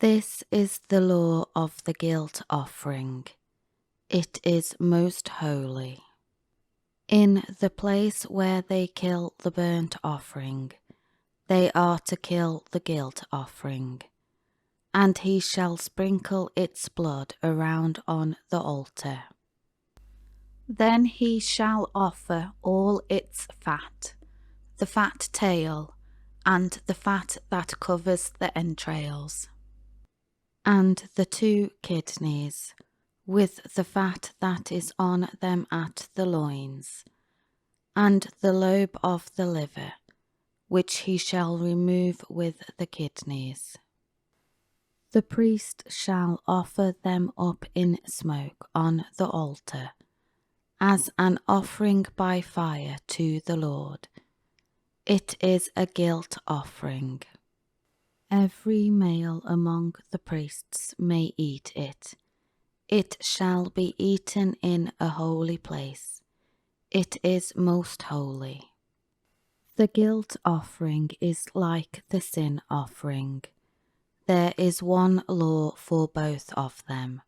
This is the law of the guilt offering. It is most holy. In the place where they kill the burnt offering, they are to kill the guilt offering, and he shall sprinkle its blood around on the altar. Then he shall offer all its fat, the fat tail, and the fat that covers the entrails, and the 2 kidneys, with the fat that is on them at the loins, and the lobe of the liver, which he shall remove with the kidneys. The priest shall offer them up in smoke on the altar, as an offering by fire to the Lord. It is a guilt offering. Every male among the priests may eat it. It shall be eaten in a holy place. It is most holy. The guilt offering is like the sin offering. There is one law for both of them.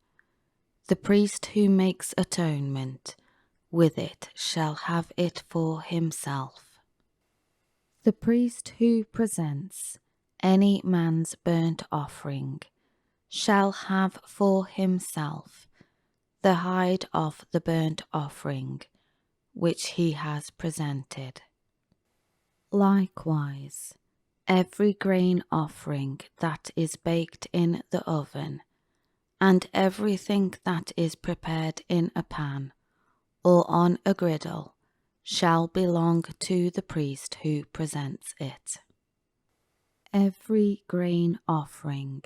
The priest who makes atonement with it shall have it for himself. The priest who presents any man's burnt offering shall have for himself the hide of the burnt offering which he has presented. Likewise, every grain offering that is baked in the oven, and everything that is prepared in a pan or on a griddle, shall belong to the priest who presents it. Every grain offering,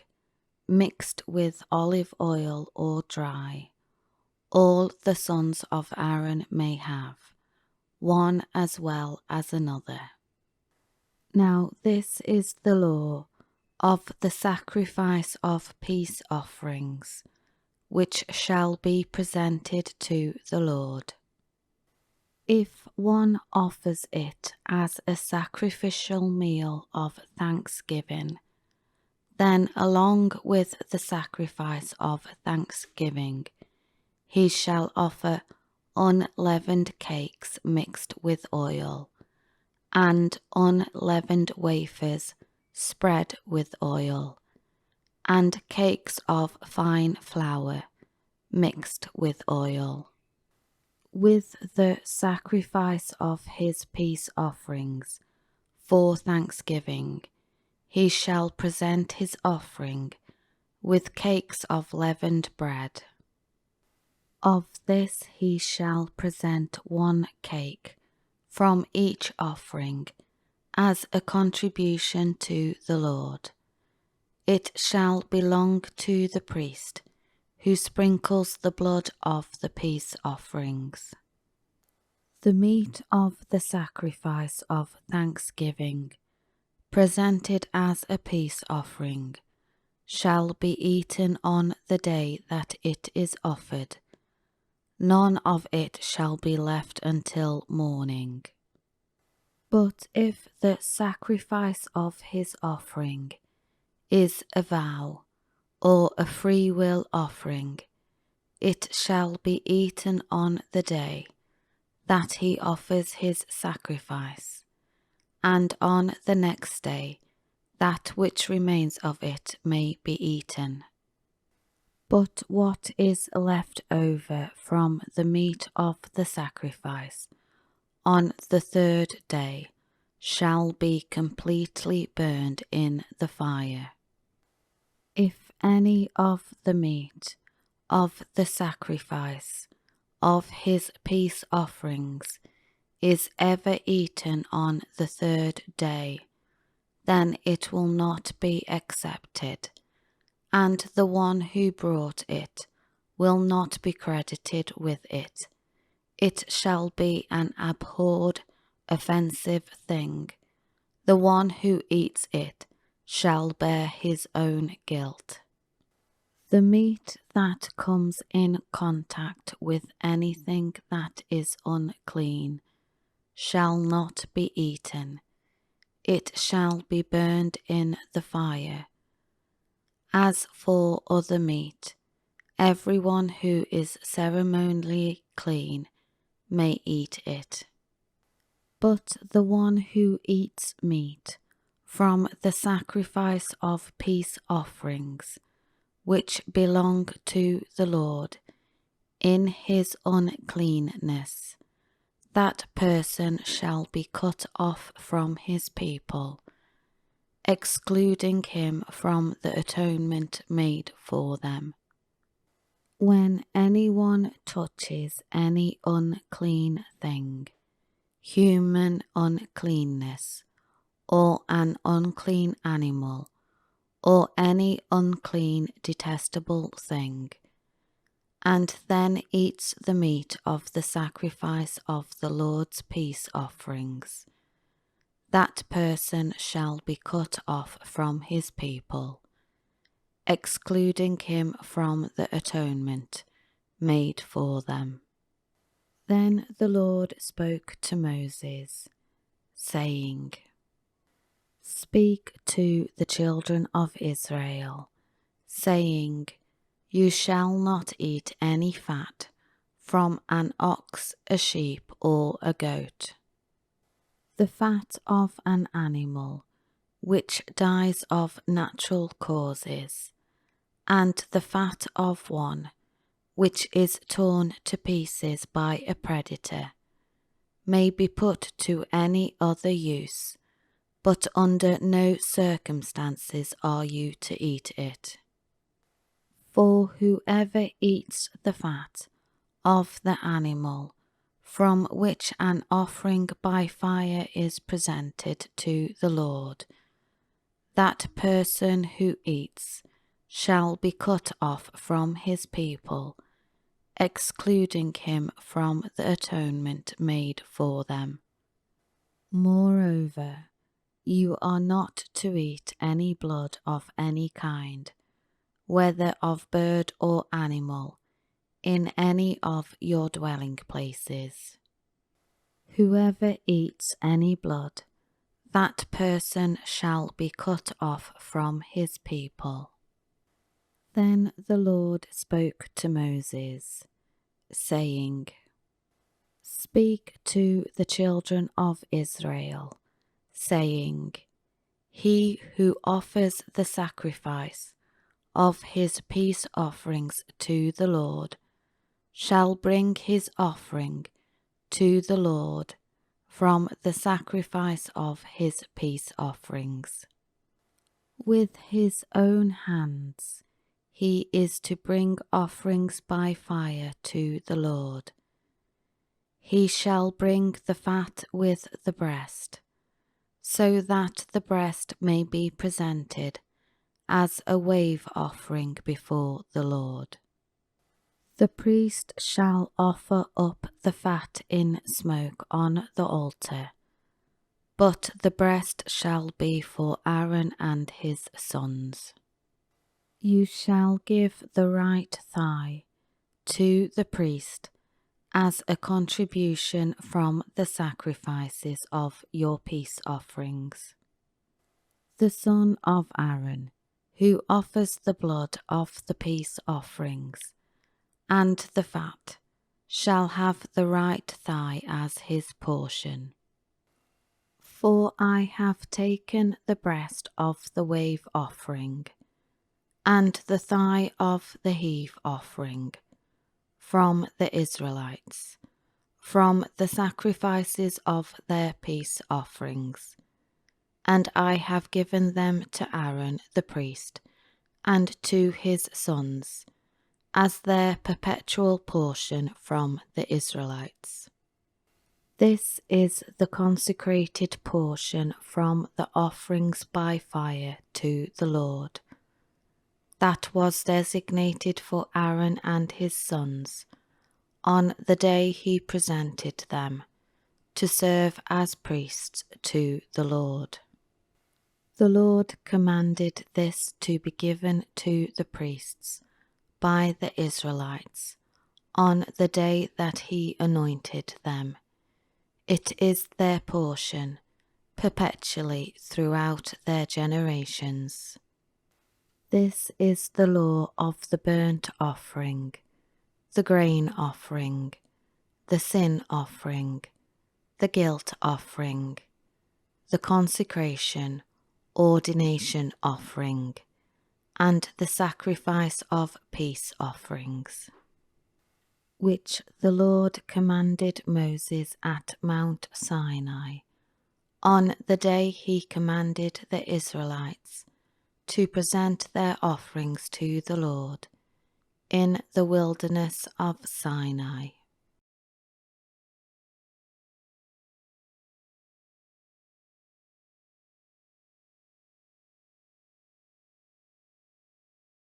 mixed with olive oil or dry, all the sons of Aaron may have, one as well as another. Now this is the law of the sacrifice of peace offerings, which shall be presented to the Lord. If one offers it as a sacrificial meal of thanksgiving, then along with the sacrifice of thanksgiving, he shall offer unleavened cakes mixed with oil, and unleavened wafers spread with oil, and cakes of fine flour mixed with oil. With the sacrifice of his peace offerings for thanksgiving, he shall present his offering with cakes of leavened bread. Of this he shall present 1 cake from each offering as a contribution to the Lord. It shall belong to the priest who sprinkles the blood of the peace offerings. The meat of the sacrifice of thanksgiving, presented as a peace offering, shall be eaten on the day that it is offered. None of it shall be left until morning. But if the sacrifice of his offering is a vow or a free will offering, it shall be eaten on the day that he offers his sacrifice, and on the next day that which remains of it may be eaten. But what is left over from the meat of the sacrifice on the 3rd day shall be completely burned in the fire. If any of the meat of the sacrifice of his peace offerings is ever eaten on the 3rd day, then it will not be accepted, and the one who brought it will not be credited with it. It shall be an abhorred, offensive thing. The one who eats it shall bear his own guilt. The meat that comes in contact with anything that is unclean shall not be eaten. It shall be burned in the fire. As for other meat, everyone who is ceremonially clean may eat it. But the one who eats meat from the sacrifice of peace offerings, which belong to the Lord, in his uncleanness, that person shall be cut off from his people, excluding him from the atonement made for them. When anyone touches any unclean thing, human uncleanness, or an unclean animal, or any unclean detestable thing, and then eats the meat of the sacrifice of the Lord's peace offerings, that person shall be cut off from his people, excluding him from the atonement made for them. Then the Lord spoke to Moses, saying, Speak to the children of Israel, saying, You shall not eat any fat from an ox, a sheep, or a goat. The fat of an animal which dies of natural causes, and the fat of one which is torn to pieces by a predator, may be put to any other use, but under no circumstances are you to eat it. For whoever eats the fat of the animal from which an offering by fire is presented to the Lord, that person who eats shall be cut off from his people, excluding him from the atonement made for them. Moreover, you are not to eat any blood of any kind, whether of bird or animal, in any of your dwelling places. Whoever eats any blood, that person shall be cut off from his people. Then the Lord spoke to Moses, saying, Speak to the children of Israel, saying, He who offers the sacrifice of his peace offerings to the Lord shall bring his offering to the Lord from the sacrifice of his peace offerings. With his own hands he is to bring offerings by fire to the Lord. He shall bring the fat with the breast, so that the breast may be presented as a wave offering before the Lord. The priest shall offer up the fat in smoke on the altar, but the breast shall be for Aaron and his sons. You shall give the right thigh to the priest as a contribution from the sacrifices of your peace offerings. The son of Aaron, who offers the blood of the peace offerings, and the fat, shall have the right thigh as his portion. For I have taken the breast of the wave offering, and the thigh of the heave offering, from the Israelites, from the sacrifices of their peace offerings, and I have given them to Aaron the priest, and to his sons, as their perpetual portion from the Israelites. This is the consecrated portion from the offerings by fire to the Lord, that was designated for Aaron and his sons on the day he presented them to serve as priests to the Lord. The Lord commanded this to be given to the priests by the Israelites on the day that he anointed them. It is their portion perpetually throughout their generations. This is the law of the burnt offering, the grain offering, the sin offering, the guilt offering, the consecration, ordination offering, and the sacrifice of peace offerings, which the Lord commanded Moses at Mount Sinai, on the day he commanded the Israelites to present their offerings to the Lord in the wilderness of Sinai.